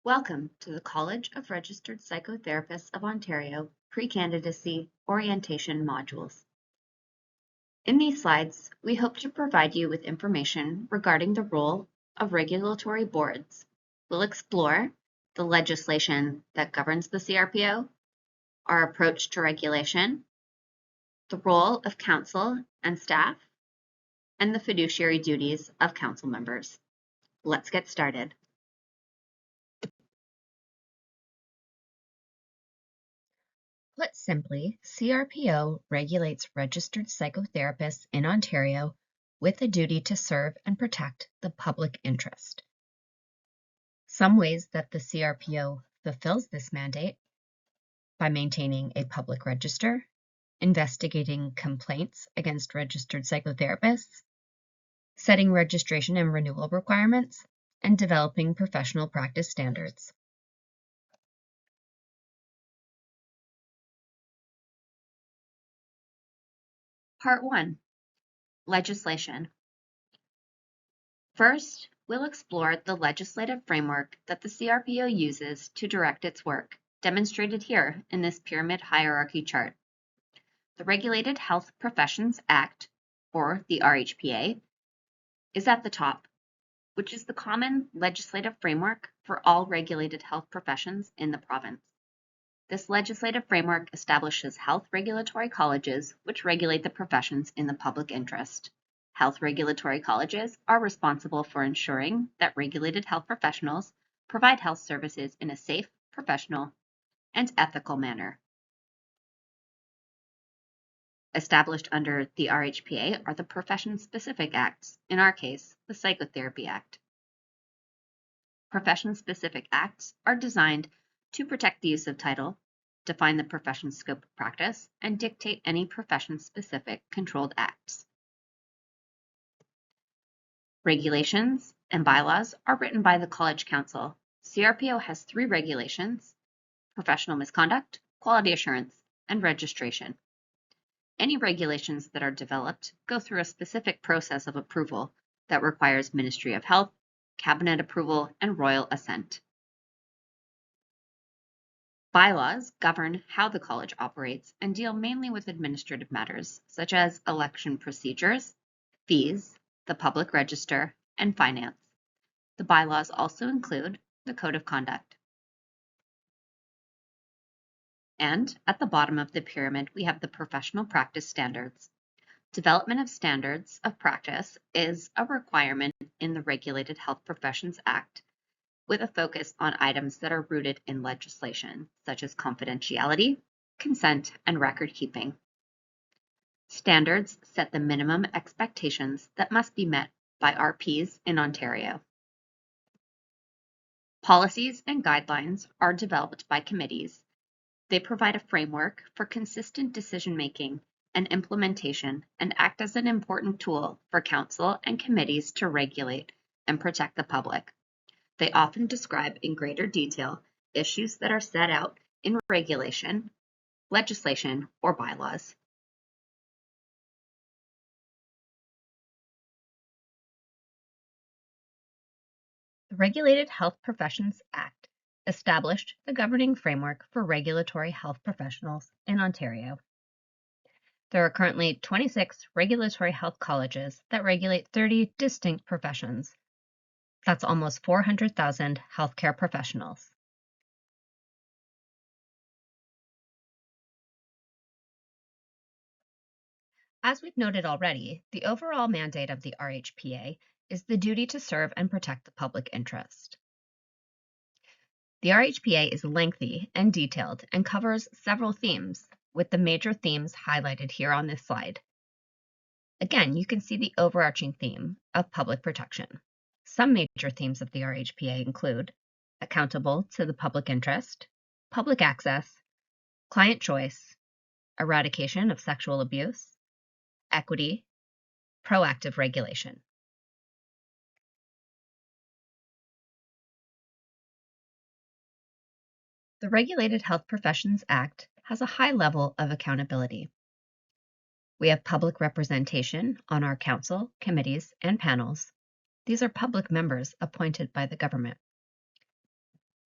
Welcome to the College of Registered Psychotherapists of Ontario Pre-Candidacy Orientation Modules. In these slides, we hope to provide you with information regarding the role of regulatory boards. We'll explore the legislation that governs the CRPO, our approach to regulation, the role of council and staff, and the fiduciary duties of council members. Let's get started. Put simply, CRPO regulates registered psychotherapists in Ontario with a duty to serve and protect the public interest. Some ways that the CRPO fulfills this mandate: by maintaining a public register, investigating complaints against registered psychotherapists, setting registration and renewal requirements, and developing professional practice standards. Part 1. Legislation. First, we'll explore the legislative framework that the CRPO uses to direct its work, demonstrated here in this pyramid hierarchy chart. The Regulated Health Professions Act, or the RHPA, is at the top, which is the common legislative framework for all regulated health professions in the province. This legislative framework establishes health regulatory colleges which regulate the professions in the public interest. Health regulatory colleges are responsible for ensuring that regulated health professionals provide health services in a safe, professional, and ethical manner. Established under the RHPA are the profession-specific acts, in our case, the Psychotherapy Act. Profession-specific acts are designed to protect the use of title, define the profession's scope of practice, and dictate any profession-specific controlled acts. Regulations and bylaws are written by the College Council. CRPO has 3 regulations: professional misconduct, quality assurance, and registration. Any regulations that are developed go through a specific process of approval that requires Ministry of Health, Cabinet approval, and royal assent. Bylaws govern how the college operates and deal mainly with administrative matters, such as election procedures, fees, the public register, and finance. The bylaws also include the Code of Conduct. And at the bottom of the pyramid, we have the professional practice standards. Development of standards of practice is a requirement in the Regulated Health Professions Act, with a focus on items that are rooted in legislation, such as confidentiality, consent, and record keeping. Standards set the minimum expectations that must be met by RPs in Ontario. Policies and guidelines are developed by committees. They provide a framework for consistent decision-making and implementation and act as an important tool for council and committees to regulate and protect the public. They often describe in greater detail issues that are set out in regulation, legislation, or bylaws. The Regulated Health Professions Act established the governing framework for regulatory health professionals in Ontario. There are currently 26 regulatory health colleges that regulate 30 distinct professions. That's almost 400,000 healthcare professionals. As we've noted already, the overall mandate of the RHPA is the duty to serve and protect the public interest. The RHPA is lengthy and detailed and covers several themes, with the major themes highlighted here on this slide. Again, you can see the overarching theme of public protection. Some major themes of the RHPA include accountable to the public interest, public access, client choice, eradication of sexual abuse, equity, proactive regulation. The Regulated Health Professions Act has a high level of accountability. We have public representation on our council, committees, and panels. These are public members appointed by the government.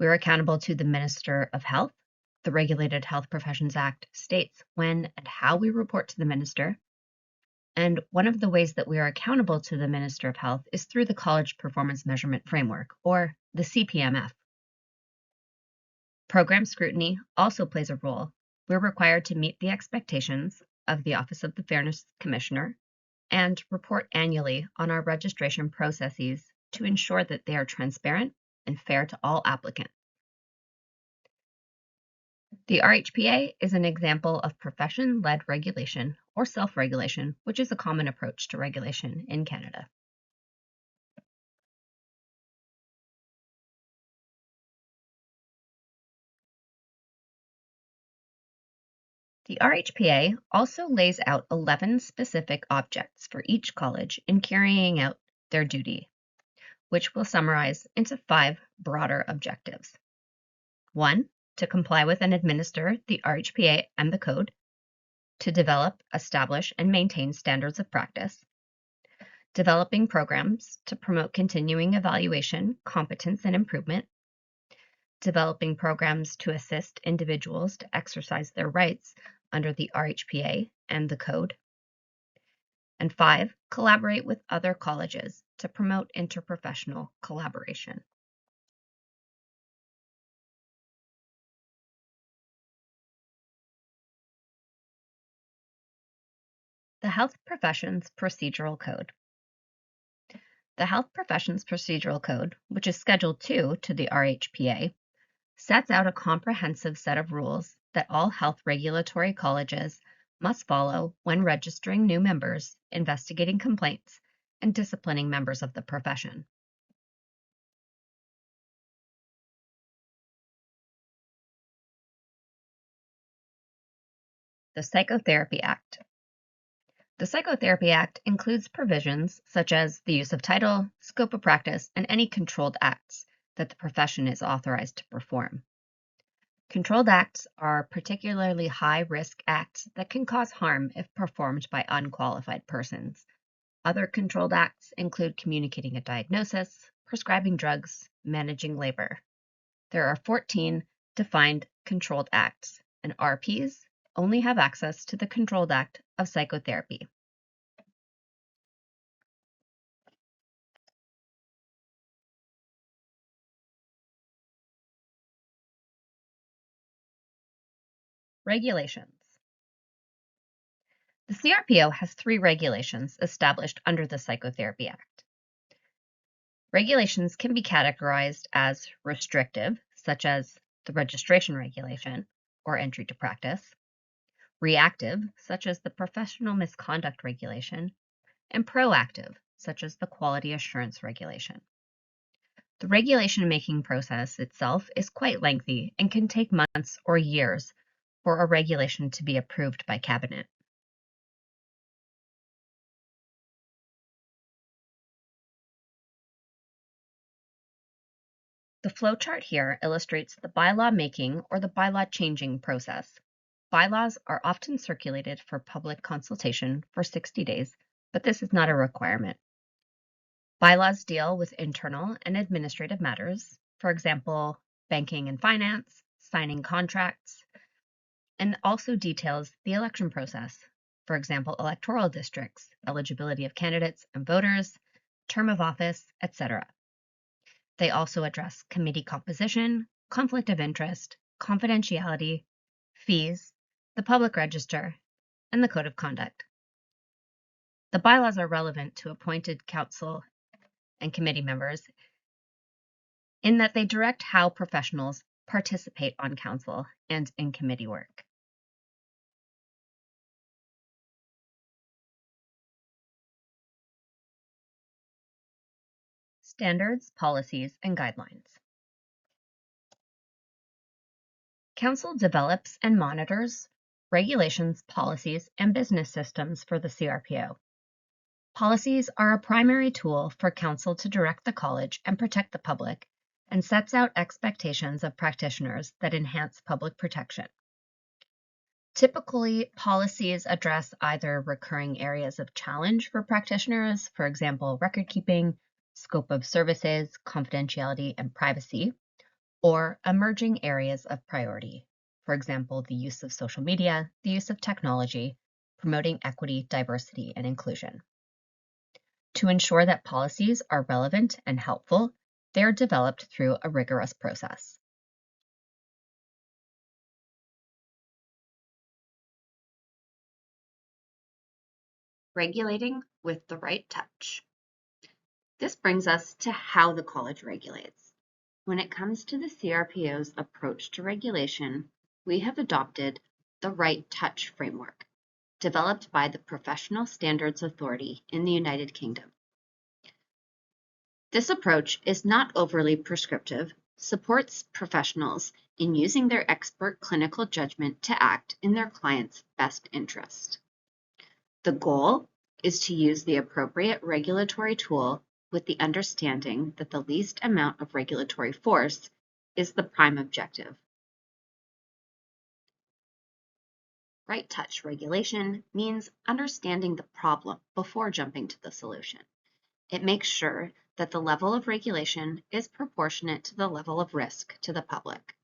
We're accountable to the Minister of Health. The Regulated Health Professions Act states when and how we report to the minister. And one of the ways that we are accountable to the Minister of Health is through the College Performance Measurement Framework, or the CPMF. Program scrutiny also plays a role. We're required to meet the expectations of the Office of the Fairness Commissioner and report annually on our registration processes to ensure that they are transparent and fair to all applicants. The RHPA is an example of profession-led regulation or self-regulation, which is a common approach to regulation in Canada. The RHPA also lays out 11 specific objects for each college in carrying out their duty, which we'll summarize into 5 broader objectives. 1, to comply with and administer the RHPA and the code. To develop, establish, and maintain standards of practice. Developing programs to promote continuing evaluation, competence, and improvement. Developing programs to assist individuals to exercise their rights under the RHPA and the code. And 5, collaborate with other colleges to promote interprofessional collaboration. The Health Professions Procedural Code. The Health Professions Procedural Code, which is Schedule 2 to the RHPA, sets out a comprehensive set of rules that all health regulatory colleges must follow when registering new members, investigating complaints, and disciplining members of the profession. The Psychotherapy Act. The Psychotherapy Act includes provisions such as the use of title, scope of practice, and any controlled acts that the profession is authorized to perform. Controlled acts are particularly high-risk acts that can cause harm if performed by unqualified persons. Other controlled acts include communicating a diagnosis, prescribing drugs, managing labor. There are 14 defined controlled acts, and RPs only have access to the Controlled Act of Psychotherapy. Regulations. The CRPO has 3 regulations established under the Psychotherapy Act. Regulations can be categorized as restrictive, such as the registration regulation or entry to practice, reactive, such as the professional misconduct regulation, and proactive, such as the quality assurance regulation. The regulation-making process itself is quite lengthy and can take months or years for a regulation to be approved by Cabinet. The flowchart here illustrates the bylaw making or the bylaw changing process. Bylaws are often circulated for public consultation for 60 days, but this is not a requirement. Bylaws deal with internal and administrative matters, for example, banking and finance, signing contracts, and also details the election process, for example, electoral districts, eligibility of candidates and voters, term of office, etc. They also address committee composition, conflict of interest, confidentiality, fees, the public register, and the code of conduct. The bylaws are relevant to appointed council and committee members in that they direct how professionals participate on council and in committee work. Standards, policies, and guidelines. Council develops and monitors regulations, policies, and business systems for the CRPO. Policies are a primary tool for Council to direct the college and protect the public, and sets out expectations of practitioners that enhance public protection. Typically, policies address either recurring areas of challenge for practitioners, for example, record keeping, scope of services, confidentiality, and privacy, or emerging areas of priority. For example, the use of social media, the use of technology, promoting equity, diversity, and inclusion. To ensure that policies are relevant and helpful, they are developed through a rigorous process. Regulating with the right touch. This brings us to how the college regulates. When it comes to the CRPO's approach to regulation, we have adopted the right touch framework, developed by the Professional Standards Authority in the United Kingdom. This approach is not overly prescriptive, supports professionals in using their expert clinical judgment to act in their client's best interest. The goal is to use the appropriate regulatory tool with the understanding that the least amount of regulatory force is the prime objective. Right touch regulation means understanding the problem before jumping to the solution. It makes sure that the level of regulation is proportionate to the level of risk to the public.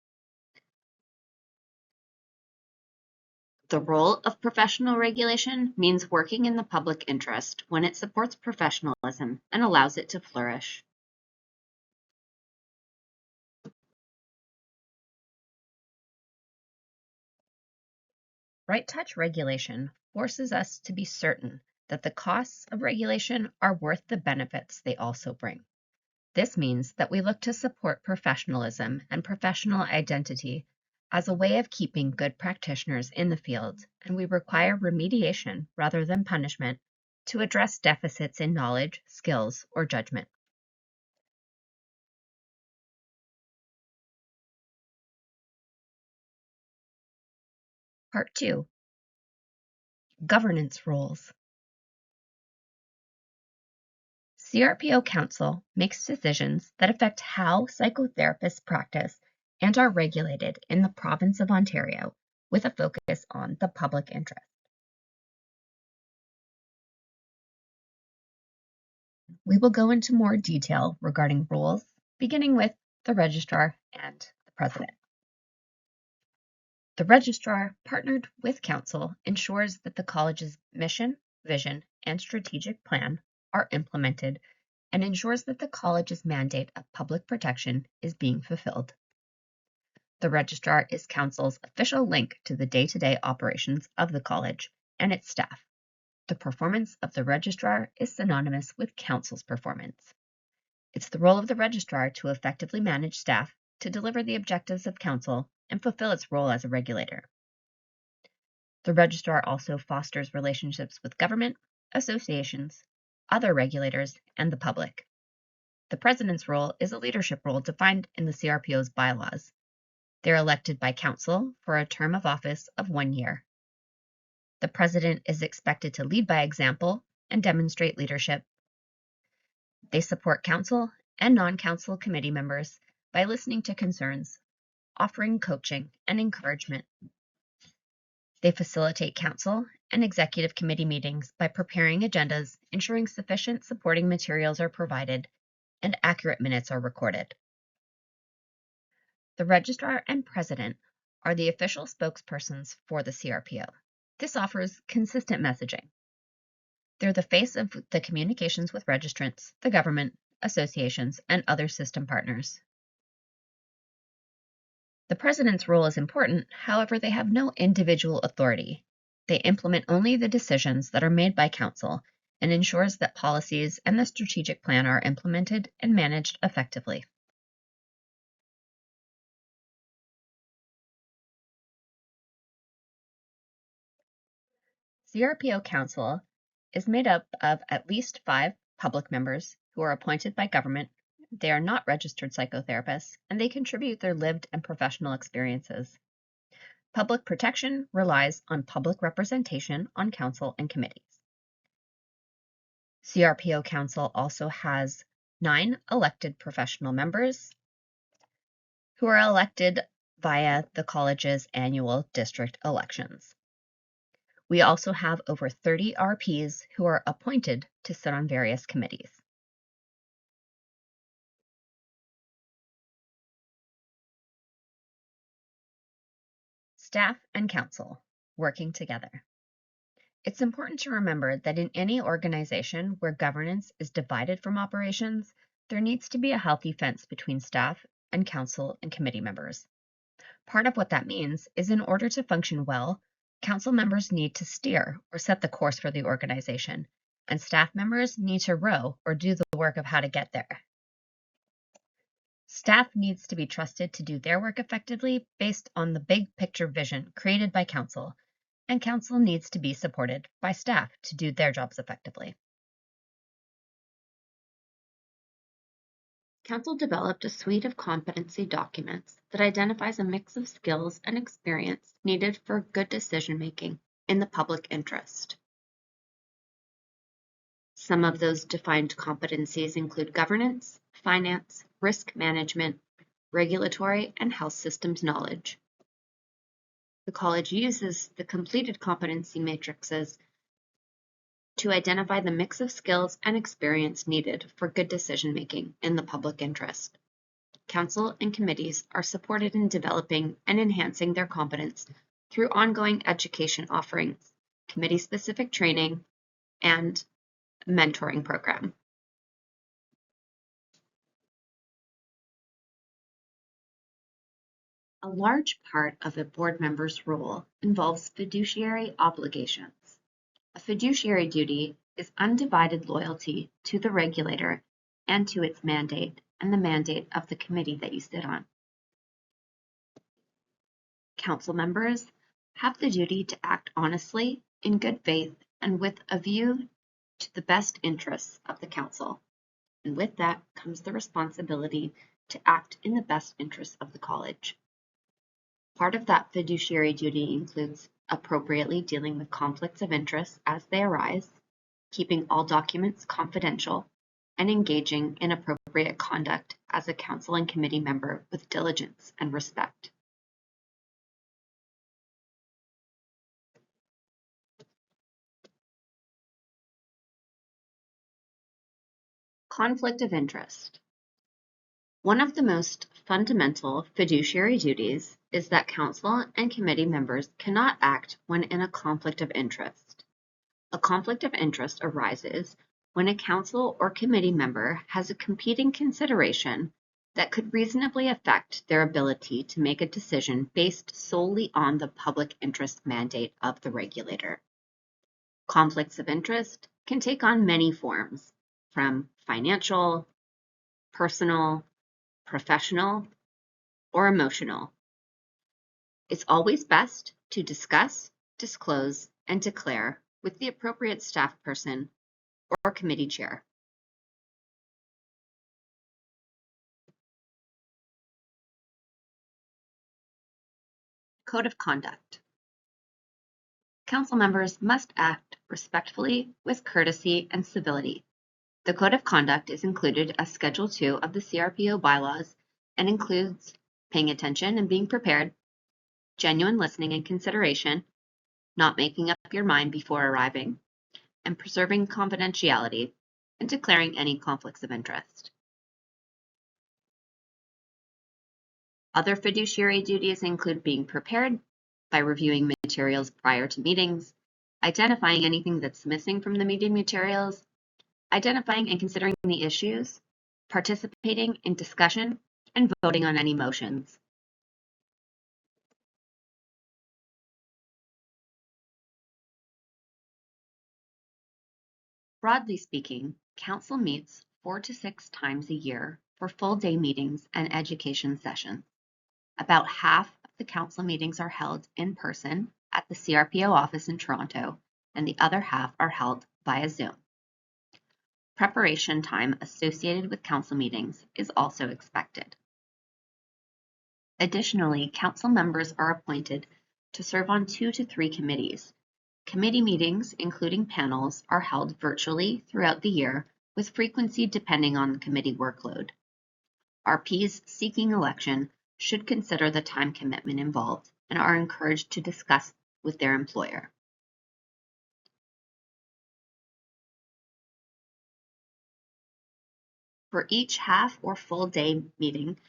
The role of professional regulation means working in the public interest when it supports professionalism and allows it to flourish. Right touch regulation forces us to be certain that the costs of regulation are worth the benefits they also bring. This means that we look to support professionalism and professional identity as a way of keeping good practitioners in the field, and we require remediation rather than punishment to address deficits in knowledge, skills, or judgment. Part 2. Governance Roles. CRPO Council makes decisions that affect how psychotherapists practice and are regulated in the province of Ontario, with a focus on the public interest. We will go into more detail regarding roles, beginning with the registrar and the president. The registrar, partnered with council, ensures that the college's mission, vision, and strategic plan are implemented and ensures that the college's mandate of public protection is being fulfilled. The registrar is council's official link to the day-to-day operations of the college and its staff. The performance of the registrar is synonymous with council's performance. It's the role of the registrar to effectively manage staff, to deliver the objectives of council, and fulfill its role as a regulator. The registrar also fosters relationships with government, associations, other regulators, and the public. The president's role is a leadership role defined in the CRPO's bylaws. They're elected by council for a term of office of 1 year. The president is expected to lead by example and demonstrate leadership. They support council and non-council committee members by listening to concerns, offering coaching and encouragement. They facilitate council and executive committee meetings by preparing agendas, ensuring sufficient supporting materials are provided, and accurate minutes are recorded. The registrar and president are the official spokespersons for the CRPO. This offers consistent messaging. They're the face of the communications with registrants, the government, associations, and other system partners. The president's role is important, however, they have no individual authority. They implement only the decisions that are made by council and ensures that policies and the strategic plan are implemented and managed effectively. CRPO Council is made up of at least 5 public members who are appointed by government. They are not registered psychotherapists, and they contribute their lived and professional experiences. Public protection relies on public representation on council and committees. CRPO Council also has 9 elected professional members who are elected via the college's annual district elections. We also have over 30 RPs who are appointed to sit on various committees. Staff and council working together. It's important to remember that in any organization where governance is divided from operations, there needs to be a healthy fence between staff and council and committee members. Part of what that means is in order to function well, council members need to steer or set the course for the organization, and staff members need to row or do the work of how to get there. Staff needs to be trusted to do their work effectively based on the big picture vision created by council, and council needs to be supported by staff to do their jobs effectively. Council developed a suite of competency documents that identifies a mix of skills and experience needed for good decision-making in the public interest. Some of those defined competencies include governance, finance, risk management, regulatory, and health systems knowledge. The college uses the completed competency matrices to identify the mix of skills and experience needed for good decision-making in the public interest. Council and committees are supported in developing and enhancing their competence through ongoing education offerings, committee-specific training, and mentoring program. A large part of a board member's role involves fiduciary obligations. A fiduciary duty is undivided loyalty to the regulator and to its mandate and the mandate of the committee that you sit on. Council members have the duty to act honestly, in good faith, and with a view to the best interests of the council. And with that comes the responsibility to act in the best interests of the college. Part of that fiduciary duty includes appropriately dealing with conflicts of interest as they arise, keeping all documents confidential, and engaging in appropriate conduct as a council and committee member with diligence and respect. Conflict of interest. One of the most fundamental fiduciary duties is that council and committee members cannot act when in a conflict of interest. A conflict of interest arises when a council or committee member has a competing consideration that could reasonably affect their ability to make a decision based solely on the public interest mandate of the regulator. Conflicts of interest can take on many forms, from financial, personal, professional, or emotional. It's always best to discuss, disclose, and declare with the appropriate staff person or committee chair. Code of conduct. Council members must act respectfully with courtesy and civility. The Code of Conduct is included as Schedule 2 of the CRPO bylaws and includes paying attention and being prepared, genuine listening and consideration, not making up your mind before arriving, and preserving confidentiality and declaring any conflicts of interest. Other fiduciary duties include being prepared by reviewing materials prior to meetings, identifying anything that's missing from the meeting materials, identifying and considering the issues, participating in discussion, and voting on any motions. Broadly speaking, Council meets 4 to 6 times a year for full-day meetings and education sessions. About half of the Council meetings are held in person at the CRPO office in Toronto, and the other half are held via Zoom. Preparation time associated with Council meetings is also expected. Additionally, Council members are appointed to serve on 2 to 3 committees. Committee meetings, including panels, are held virtually throughout the year, with frequency depending on the committee workload. RPs seeking election should consider the time commitment involved and are encouraged to discuss with their employer. For each half or full day meeting,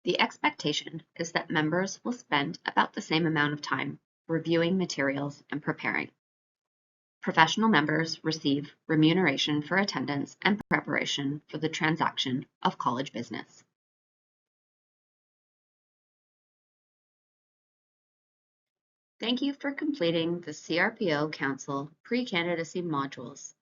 The expectation is that members will spend about the same amount of time reviewing materials and preparing. Professional members receive remuneration for attendance and preparation for the transaction of college business. Thank you for completing the CRPO Council pre-candidacy modules.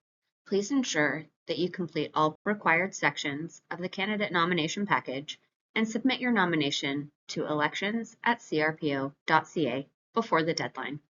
Please ensure that you complete all required sections of the candidate nomination package and submit your nomination to elections@crpo.ca before the deadline.